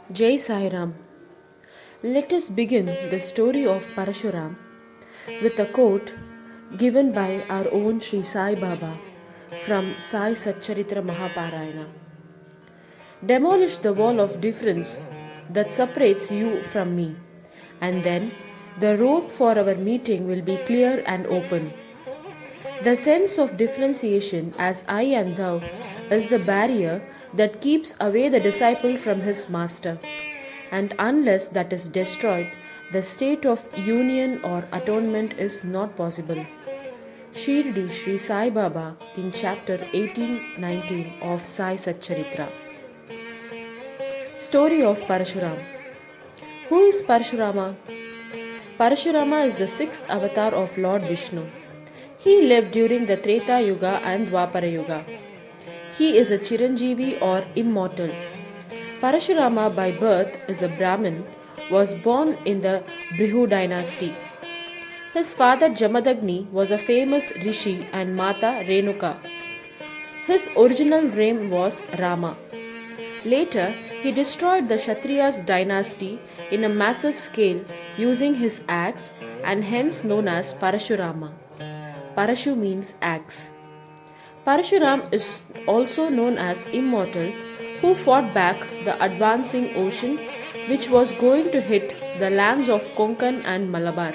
Jai Sai Ram. Let us begin the story of Parashuram with a quote given by our own Sri Sai Baba from Sai Satcharitra Mahaparayana. Demolish the wall of difference that separates you from me, and then the road for our meeting will be clear and open. The sense of differentiation as I and thou is the barrier that keeps away the disciple from his master, and unless that is destroyed, the state of union or atonement is not possible. Shirdi Sri Sai Baba in chapter 18-19 of Sai Satcharitra. Story of Parashuram. Who is Parashurama? Parashurama is the sixth avatar of Lord Vishnu. He lived during the Treta Yuga and Dwapara Yuga. He is a Chiranjeevi or immortal. Parashurama by birth is a Brahmin, was born in the Brihu dynasty. His father Jamadagni was a famous rishi and Mata Renuka. His original name was Rama. Later, he destroyed the Kshatriyas dynasty in a massive scale using his axe and hence known as Parashurama. Parashu means axe. Parashuram is also known as Immortal, who fought back the advancing ocean which was going to hit the lands of Konkan and Malabar.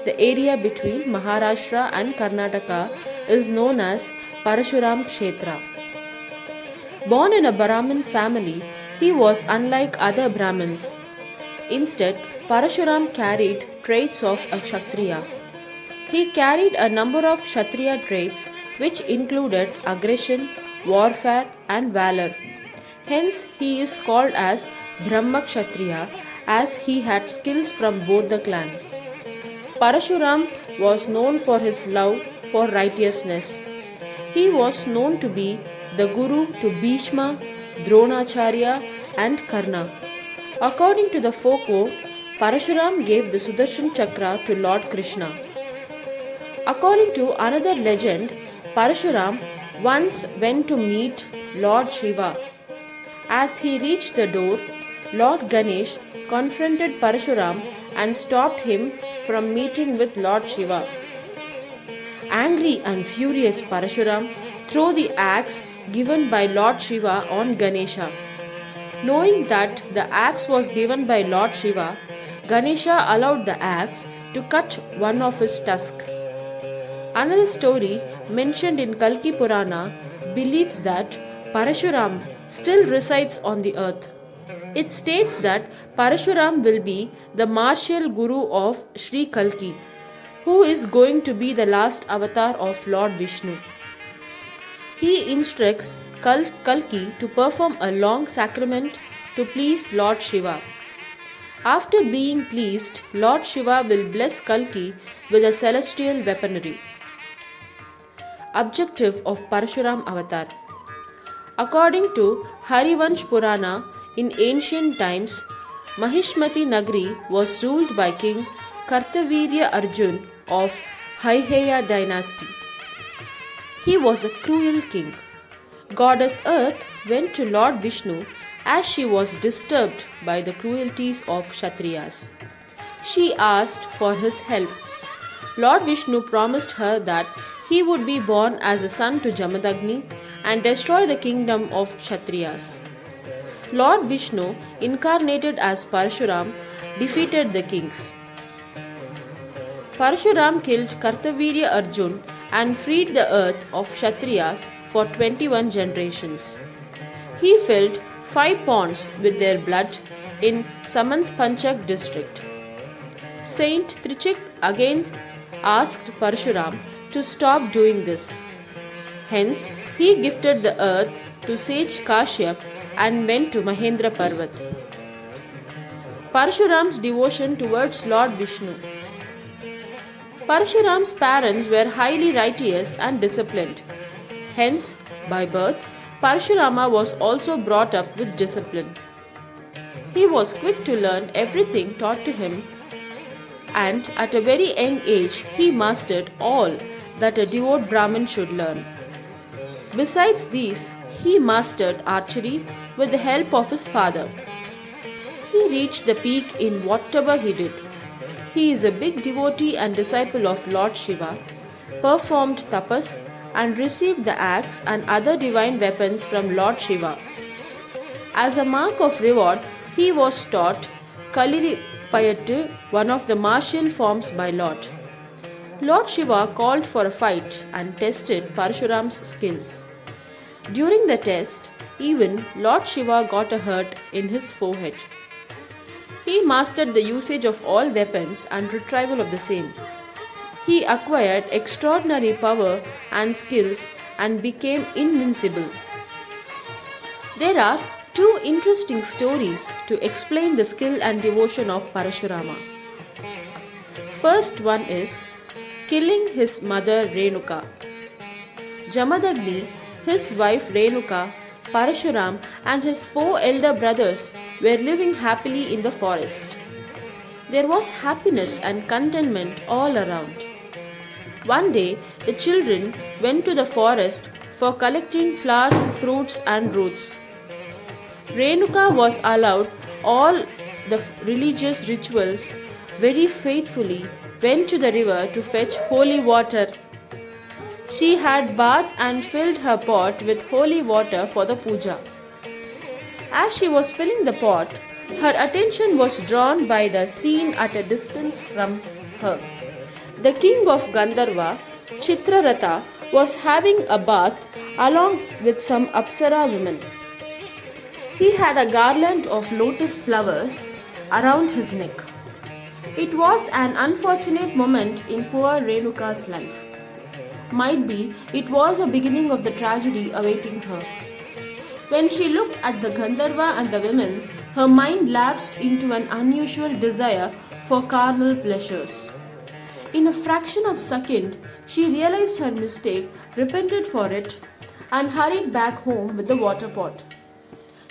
The area between Maharashtra and Karnataka is known as Parashuram Kshetra. Born in a Brahmin family, he was unlike other Brahmins. Instead, Parashuram carried traits of a Kshatriya. He carried a number of Kshatriya traits which included aggression, warfare and valor. Hence, he is called as Brahma Kshatriya as he had skills from both the clan. Parashuram was known for his love for righteousness. He was known to be the guru to Bhishma, Dronacharya and Karna. According to the folklore, Parashuram gave the Sudarshan Chakra to Lord Krishna. According to another legend, Parashuram once went to meet Lord Shiva. As he reached the door, Lord Ganesh confronted Parashuram and stopped him from meeting with Lord Shiva. Angry and furious, Parashuram threw the axe given by Lord Shiva on Ganesha. Knowing that the axe was given by Lord Shiva, Ganesha allowed the axe to cut one of his tusks. Another story mentioned in Kalki Purana believes that Parashuram still resides on the earth. It states that Parashuram will be the martial guru of Sri Kalki, who is going to be the last avatar of Lord Vishnu. He instructs Kalki to perform a long sacrament to please Lord Shiva. After being pleased, Lord Shiva will bless Kalki with a celestial weaponry. Objective of Parashuram Avatar. According to Harivansh Purana, in ancient times, Mahishmati Nagari was ruled by King Kartavirya Arjun of Haiheya dynasty. He was a cruel king. Goddess Earth went to Lord Vishnu as she was disturbed by the cruelties of Kshatriyas. She asked for his help. Lord Vishnu promised her that he would be born as a son to Jamadagni and destroy the kingdom of Kshatriyas. Lord Vishnu, incarnated as Parashuram, defeated the kings. Parashuram killed Kartavirya Arjun and freed the earth of Kshatriyas for 21 generations. He filled 5 ponds with their blood in Samant Panchak district. Saint Trichik again asked Parashuram to stop doing this. Hence, he gifted the earth to sage Kashyap and went to Mahendra Parvat. Parashuram's devotion towards Lord Vishnu. Parashuram's parents were highly righteous and disciplined. Hence, by birth, Parashurama was also brought up with discipline. He was quick to learn everything taught to him, and at a very young age he mastered all that a devout Brahmin should learn. Besides these, he mastered archery with the help of his father. he reached the peak in whatever he did. He is a big devotee and disciple of Lord Shiva, performed tapas, and received the axe and other divine weapons from Lord Shiva. As a mark of reward, he was taught Kaliripayattu, one of the martial forms by Lord. Lord Shiva called for a fight and tested Parshuram's skills. During the test, even Lord Shiva got a hurt in his forehead. He mastered the usage of all weapons and retrieval of the same. He acquired extraordinary power and skills and became invincible. There are two interesting stories to explain the skill and devotion of Parashurama. First one is killing his mother Renuka. Jamadagni, his wife Renuka, Parashuram and his 4 elder brothers were living happily in the forest. There was happiness and contentment all around. One day, the children went to the forest for collecting flowers, fruits and roots. Renuka was allowed all the religious rituals very faithfully, went to the river to fetch holy water. She had bathed and filled her pot with holy water for the puja. As she was filling the pot, her attention was drawn by the scene at a distance from her. The king of Gandharva, Chitraratha, was having a bath along with some Apsara women. He had a garland of lotus flowers around his neck. It was an unfortunate moment in poor Renuka's life. Might be it was the beginning of the tragedy awaiting her. When she looked at the Gandharva and the women, her mind lapsed into an unusual desire for carnal pleasures. In a fraction of a second, she realized her mistake, repented for it, and hurried back home with the water pot.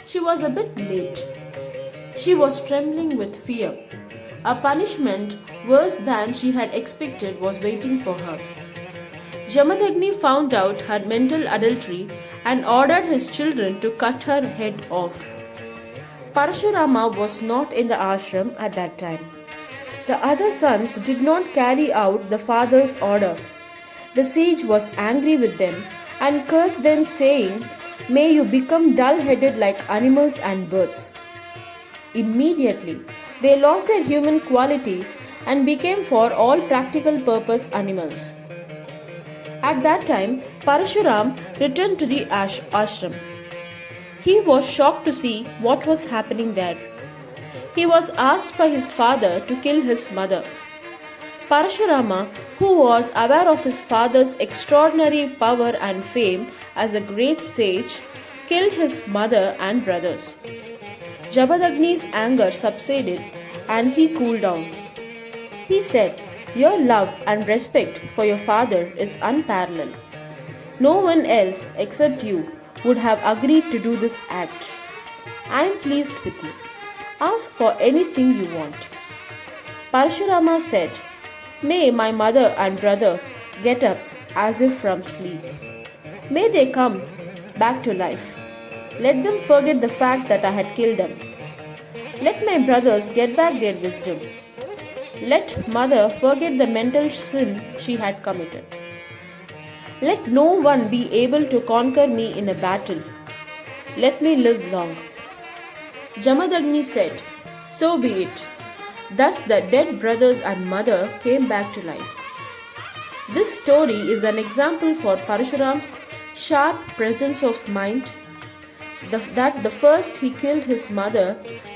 She was a bit late. She was trembling with fear. A punishment worse than she had expected was waiting for her. Jamadagni found out her mental adultery and ordered his children to cut her head off. Parashurama was not in the ashram at that time. The other sons did not carry out the father's order. The sage was angry with them and cursed them, saying, "May you become dull-headed like animals and birds." Immediately, they lost their human qualities and became for all practical purpose animals. At that time, Parashuram returned to the ashram. He was shocked to see what was happening there. He was asked by his father to kill his mother. Parashurama, who was aware of his father's extraordinary power and fame as a great sage, killed his mother and brothers. Jamadagni's anger subsided and he cooled down. He said, "Your love and respect for your father is unparalleled. No one else except you would have agreed to do this act. I am pleased with you. Ask for anything you want." Parashurama said, "May my mother and brother get up as if from sleep. May they come back to life. Let them forget the fact that I had killed them. Let my brothers get back their wisdom. Let mother forget the mental sin she had committed. Let no one be able to conquer me in a battle. Let me live long." Jamadagni said, "So be it." Thus the dead brothers and mother came back to life. This story is an example for Parashuram's sharp presence of mind, that the first he killed his mother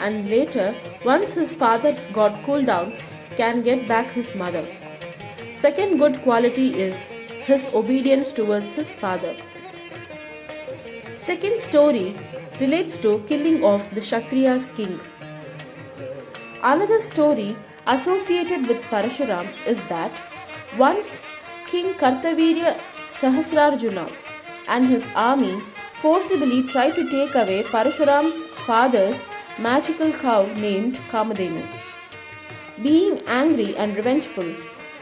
and later, once his father got cooled down, can get back his mother. Second good quality is his obedience towards his father. Second story relates to killing of the Kshatriya's king. Another story associated with Parashuram is that once King Kartavirya Sahasrarjuna and his army forcibly tried to take away Parashuram's father's magical cow named Kamadhenu. Being angry and revengeful,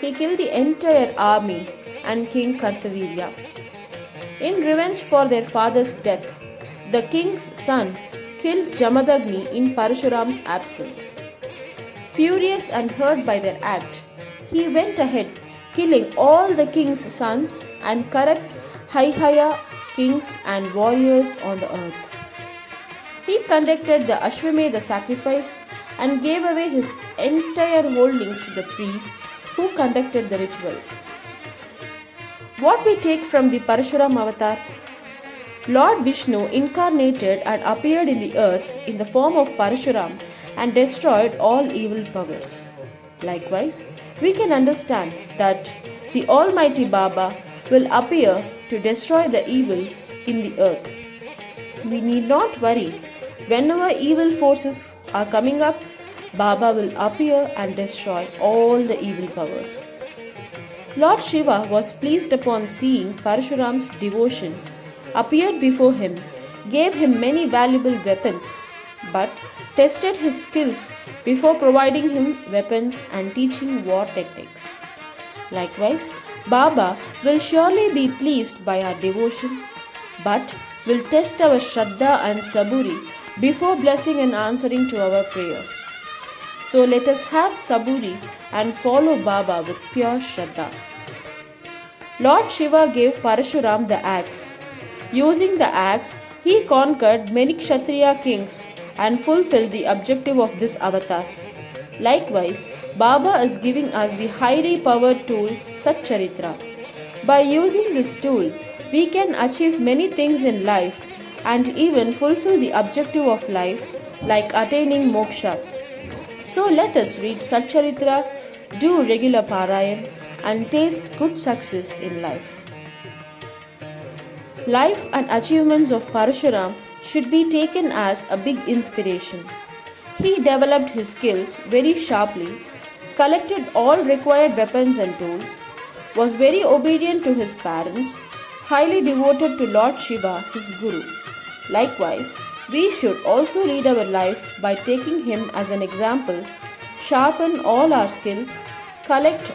he killed the entire army and King Kartavirya. In revenge for their father's death, the king's son killed Jamadagni in Parshuram's absence. Furious and hurt by their act, he went ahead, killing all the king's sons and corrupt Haihaya kings and warriors on the earth. He conducted the Ashwamedha sacrifice and gave away his entire holdings to the priests who conducted the ritual. What we take from the Parshuram avatar? Lord Vishnu incarnated and appeared in the earth in the form of Parshuram and destroyed all evil powers. Likewise, we can understand that the Almighty Baba will appear to destroy the evil in the earth. We need not worry. Whenever evil forces are coming up, Baba will appear and destroy all the evil powers. Lord Shiva was pleased upon seeing Parshuram's devotion, appeared before him, gave him many valuable weapons, but tested his skills before providing him weapons and teaching war techniques. Likewise, Baba will surely be pleased by our devotion, but will test our Shraddha and Saburi before blessing and answering to our prayers. So let us have Saburi and follow Baba with pure Shraddha. Lord Shiva gave Parshuram the axe. Using the axe, he conquered many Kshatriya kings and fulfilled the objective of this avatar. Likewise, Baba is giving us the highly powered tool Satcharitra. By using this tool, we can achieve many things in life and even fulfill the objective of life like attaining moksha. So let us read Satcharitra, do regular Parayan and taste good success in life. Life and achievements of Parshuram should be taken as a big inspiration. He developed his skills very sharply, collected all required weapons and tools, was very obedient to his parents, highly devoted to Lord Shiva, his Guru. Likewise, we should also lead our life by taking him as an example, sharpen all our skills, collect